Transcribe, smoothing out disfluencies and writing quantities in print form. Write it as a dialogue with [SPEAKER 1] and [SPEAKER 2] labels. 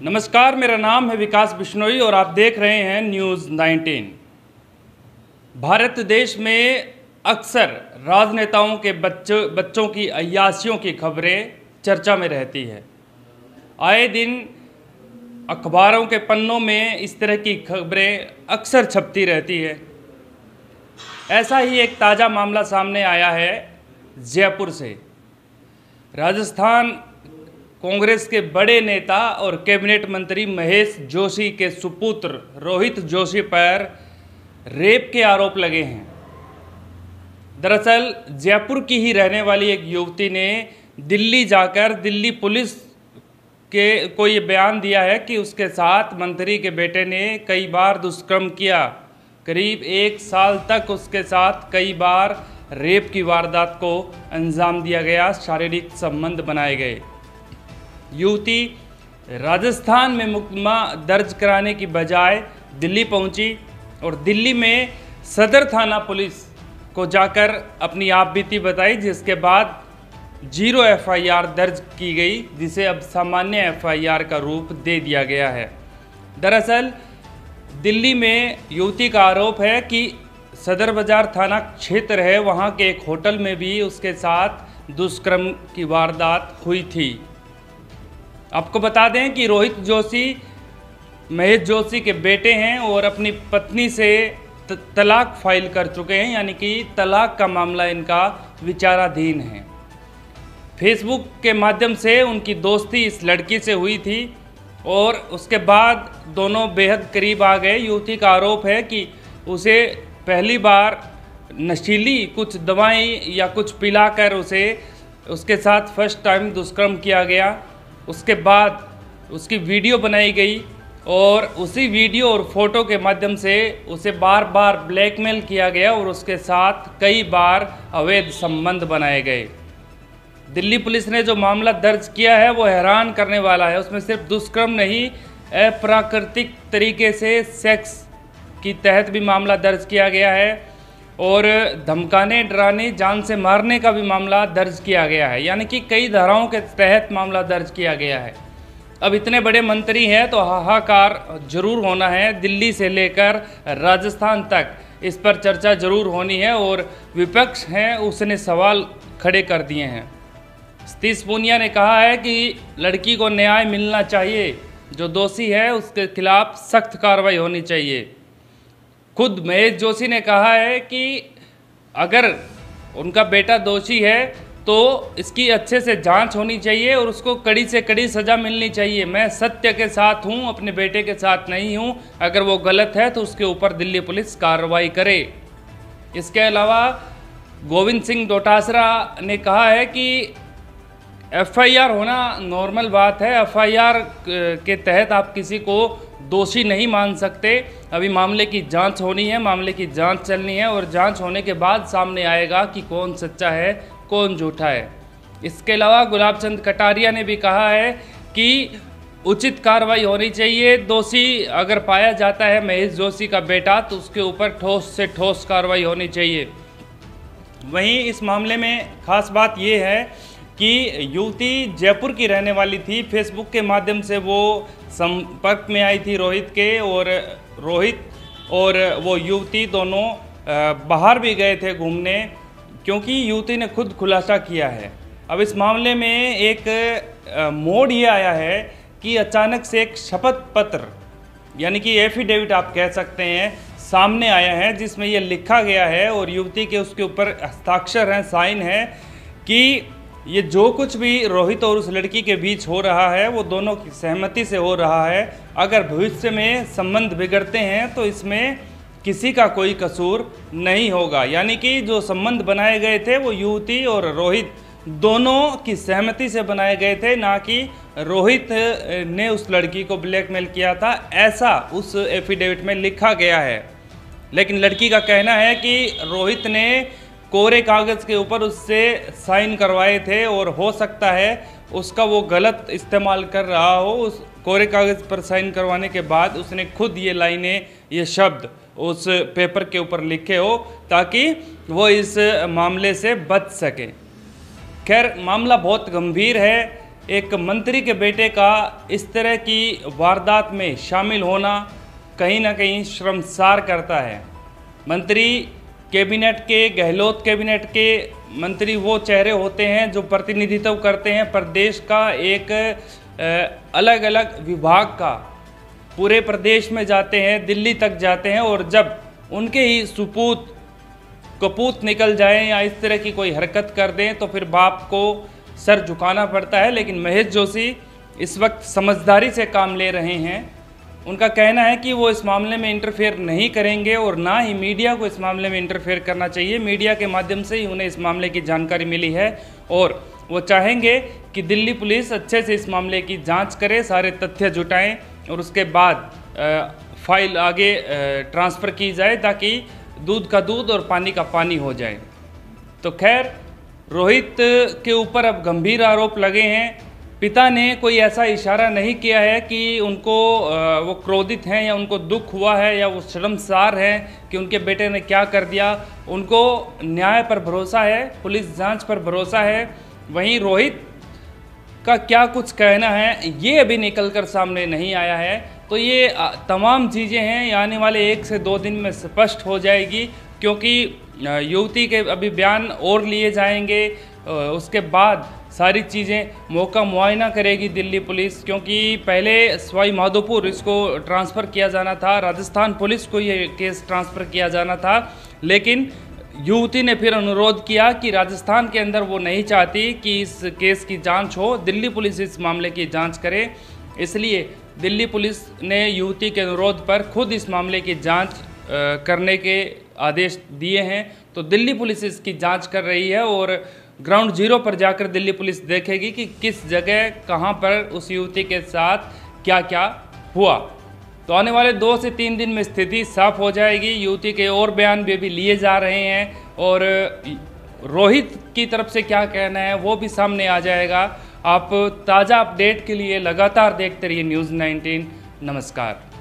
[SPEAKER 1] नमस्कार, मेरा नाम है विकास बिश्नोई और आप देख रहे हैं न्यूज़ 19। भारत देश में अक्सर राजनेताओं के बच्चों की अय्याशियों की खबरें चर्चा में रहती है। आए दिन अखबारों के पन्नों में इस तरह की खबरें अक्सर छपती रहती है। ऐसा ही एक ताज़ा मामला सामने आया है जयपुर से। राजस्थान कांग्रेस के बड़े नेता और कैबिनेट मंत्री महेश जोशी के सुपुत्र रोहित जोशी पर रेप के आरोप लगे हैं। दरअसल जयपुर की ही रहने वाली एक युवती ने दिल्ली जाकर दिल्ली पुलिस को ये बयान दिया है कि उसके साथ मंत्री के बेटे ने कई बार दुष्कर्म किया। करीब 1 साल तक उसके साथ कई बार रेप की वारदात को अंजाम दिया गया, शारीरिक संबंध बनाए गए। युवती राजस्थान में मुकदमा दर्ज कराने की बजाय दिल्ली पहुंची और दिल्ली में सदर थाना पुलिस को जाकर अपनी आपबीती बताई, जिसके बाद 0 FIR दर्ज की गई, जिसे अब सामान्य FIR का रूप दे दिया गया है। दरअसल दिल्ली में युवती का आरोप है कि सदर बाजार थाना क्षेत्र है, वहां के एक होटल में भी उसके साथ दुष्कर्म की वारदात हुई थी। आपको बता दें कि रोहित जोशी महेश जोशी के बेटे हैं और अपनी पत्नी से तलाक फाइल कर चुके हैं, यानी कि तलाक का मामला इनका विचाराधीन है। फेसबुक के माध्यम से उनकी दोस्ती इस लड़की से हुई थी और उसके बाद दोनों बेहद करीब आ गए। युवती का आरोप है कि उसे पहली बार नशीली कुछ दवाएं या कुछ पिलाकर उसके साथ फर्स्ट टाइम दुष्कर्म किया गया। उसके बाद उसकी वीडियो बनाई गई और उसी वीडियो और फोटो के माध्यम से उसे बार बार ब्लैकमेल किया गया और उसके साथ कई बार अवैध संबंध बनाए गए। दिल्ली पुलिस ने जो मामला दर्ज किया है वो हैरान करने वाला है। उसमें सिर्फ दुष्कर्म नहीं, अप्राकृतिक तरीके से सेक्स की तहत भी मामला दर्ज किया गया है और धमकाने, डराने, जान से मारने का भी मामला दर्ज किया गया है, यानी कि कई धाराओं के तहत मामला दर्ज किया गया है। अब इतने बड़े मंत्री हैं तो हाहाकार जरूर होना है। दिल्ली से लेकर राजस्थान तक इस पर चर्चा जरूर होनी है और विपक्ष हैं उसने सवाल खड़े कर दिए हैं। सतीश पूनिया ने कहा है कि लड़की को न्याय मिलना चाहिए, जो दोषी है उसके खिलाफ सख्त कार्रवाई होनी चाहिए। खुद महेश जोशी ने कहा है कि अगर उनका बेटा दोषी है तो इसकी अच्छे से जांच होनी चाहिए और उसको कड़ी से कड़ी सज़ा मिलनी चाहिए। मैं सत्य के साथ हूं, अपने बेटे के साथ नहीं हूं। अगर वो गलत है तो उसके ऊपर दिल्ली पुलिस कार्रवाई करे। इसके अलावा गोविंद सिंह डोटासरा ने कहा है कि FIR होना नॉर्मल बात है। FIR के तहत आप किसी को दोषी नहीं मान सकते। अभी मामले की जांच होनी है, मामले की जांच चलनी है और जांच होने के बाद सामने आएगा कि कौन सच्चा है, कौन झूठा है। इसके अलावा गुलाब चंद कटारिया ने भी कहा है कि उचित कार्रवाई होनी चाहिए। दोषी अगर पाया जाता है महेश जोशी का बेटा तो उसके ऊपर ठोस से ठोस कार्रवाई होनी चाहिए। वहीं इस मामले में खास बात यह है कि युवती जयपुर की रहने वाली थी। फेसबुक के माध्यम से वो संपर्क में आई थी रोहित के, और रोहित और वो युवती दोनों बाहर भी गए थे घूमने, क्योंकि युवती ने खुद खुलासा किया है। अब इस मामले में एक मोड़ ये आया है कि अचानक से एक शपथ पत्र, यानी कि एफिडेविट आप कह सकते हैं, सामने आया है, जिसमें ये लिखा गया है और युवती के उसके ऊपर हस्ताक्षर हैं, साइन है कि ये जो कुछ भी रोहित और उस लड़की के बीच हो रहा है वो दोनों की सहमति से हो रहा है। अगर भविष्य में संबंध बिगड़ते हैं तो इसमें किसी का कोई कसूर नहीं होगा। यानी कि जो संबंध बनाए गए थे वो युवती और रोहित दोनों की सहमति से बनाए गए थे, ना कि रोहित ने उस लड़की को ब्लैकमेल किया था, ऐसा उस एफिडेविट में लिखा गया है। लेकिन लड़की का कहना है कि रोहित ने कोरे कागज़ के ऊपर उससे साइन करवाए थे और हो सकता है उसका वो गलत इस्तेमाल कर रहा हो। उस कोरे कागज़ पर साइन करवाने के बाद उसने खुद ये लाइनें, ये शब्द उस पेपर के ऊपर लिखे हो ताकि वो इस मामले से बच सके। खैर, मामला बहुत गंभीर है। एक मंत्री के बेटे का इस तरह की वारदात में शामिल होना कहीं ना कहीं शर्मसार करता है। मंत्री कैबिनेट के, गहलोत कैबिनेट के मंत्री वो चेहरे होते हैं जो प्रतिनिधित्व करते हैं प्रदेश का, एक अलग अलग विभाग का, पूरे प्रदेश में जाते हैं, दिल्ली तक जाते हैं, और जब उनके ही सुपूत कपूत निकल जाए या इस तरह की कोई हरकत कर दें तो फिर बाप को सर झुकाना पड़ता है। लेकिन महेश जोशी इस वक्त समझदारी से काम ले रहे हैं। उनका कहना है कि वो इस मामले में इंटरफेयर नहीं करेंगे और ना ही मीडिया को इस मामले में इंटरफेयर करना चाहिए। मीडिया के माध्यम से ही उन्हें इस मामले की जानकारी मिली है और वो चाहेंगे कि दिल्ली पुलिस अच्छे से इस मामले की जांच करे, सारे तथ्य जुटाएं और उसके बाद फाइल आगे ट्रांसफ़र की जाए ताकि दूध का दूध और पानी का पानी हो जाए। तो खैर, रोहित के ऊपर अब गंभीर आरोप लगे हैं। पिता ने कोई ऐसा इशारा नहीं किया है कि उनको वो क्रोधित हैं या उनको दुख हुआ है या वो शर्मसार हैं कि उनके बेटे ने क्या कर दिया। उनको न्याय पर भरोसा है, पुलिस जांच पर भरोसा है। वहीं रोहित का क्या कुछ कहना है ये अभी निकल कर सामने नहीं आया है। तो ये तमाम चीज़ें हैं आने वाले 1 से 2 दिन में स्पष्ट हो जाएगी, क्योंकि युवती के अभी बयान और लिए जाएंगे। उसके बाद सारी चीज़ें मौका मुआयना करेगी दिल्ली पुलिस, क्योंकि पहले सवाई माधोपुर इसको ट्रांसफ़र किया जाना था, राजस्थान पुलिस को ये केस ट्रांसफ़र किया जाना था। लेकिन युवती ने फिर अनुरोध किया कि राजस्थान के अंदर वो नहीं चाहती कि इस केस की जांच हो, दिल्ली पुलिस इस मामले की जांच करे। इसलिए दिल्ली पुलिस ने युवती के अनुरोध पर खुद इस मामले की जांच करने के आदेश दिए हैं। तो दिल्ली पुलिस इसकी जांच कर रही है और ग्राउंड जीरो पर जाकर दिल्ली पुलिस देखेगी कि किस जगह कहां पर उस युवती के साथ क्या क्या हुआ। तो आने वाले 2 से 3 दिन में स्थिति साफ हो जाएगी। युवती के और बयान भी लिए जा रहे हैं और रोहित की तरफ से क्या कहना है वो भी सामने आ जाएगा। आप ताज़ा अपडेट के लिए लगातार देखते रहिए न्यूज़ 19। नमस्कार।